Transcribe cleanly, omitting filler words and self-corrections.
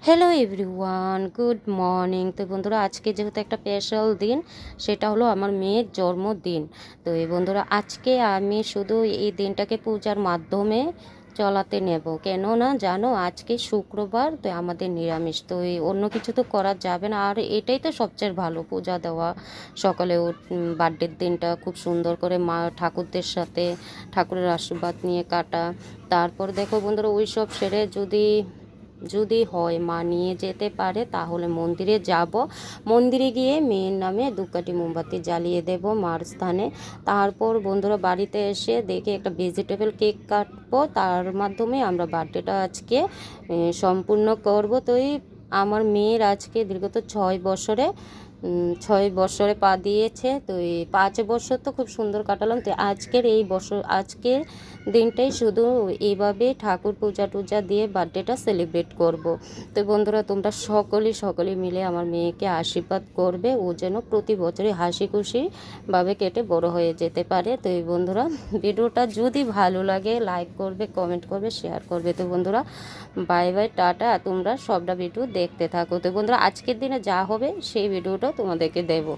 Hello everyone, good morning. তো বন্ধুরা, আজকে যেহেতু একটা স্পেশাল দিন, সেটা হলো আমার মেয়ের জন্মদিন। তো এই বন্ধুরা, আজকে আমি শুধু এই দিনটাকে পূজার মাধ্যমে চলাতে নেব। কেননা জানো, আজকে শুক্রবার, তো আমাদের নিরামিষ। তো এই অন্য কিছু তো করা যাবে না। আর এটাই তো সবচেয়ে ভালো, পূজা দেওয়া, সকালে বার্থডের দিনটা খুব সুন্দর করে মা ঠাকুরদের সাথে ঠাকুরের আশীর্বাদ নিয়ে কাটা। তারপর দেখো বন্ধুরা, ওই সব সেরে যদি যদি হয় মা নিয়ে যেতে পারে, তাহলে মন্দিরে যাব। মন্দিরে গিয়ে মেয়ের নামে ধূপকাঠি মোমবাতি জ্বালিয়ে দেব মার স্থানে। তারপর বন্ধুরা, বাড়িতে এসে দেখে একটা ভেজিটেবল কেক কাটবো, তার মাধ্যমে আমরা বার্থডেটা আজকে সম্পূর্ণ করব। তো এই আমার মেয়ের আজকে দীর্ঘত 6 বছরে 6 বছরে পা দিয়েছে। তো এই 5 বছর তো খুব সুন্দর কাটালাম। তো আজকের দিনটাই শুধু এইভাবে ঠাকুর পূজা টুজা দিয়ে বার্থডেটা সেলিব্রেট করব। তো বন্ধুরা, তোমরা সকলেই মিলে আমার মেয়েকে আশীর্বাদ করবে, ও যেন প্রতি বছরই হাসি খুশিভাবে কেটে বড় হয়ে যেতে পারে। তো এই বন্ধুরা, ভিডিওটা যদি ভালো লাগে লাইক করবে, কমেন্ট করবে, শেয়ার করবে। তো বন্ধুরা, বাই বাই, টাটা। তোমরা সবটা ভিডিও দেখতে থাকো। তো বন্ধুরা, আজকের দিনে যা হবে সেই ভিডিওটা তোমাদেরকে দেবো।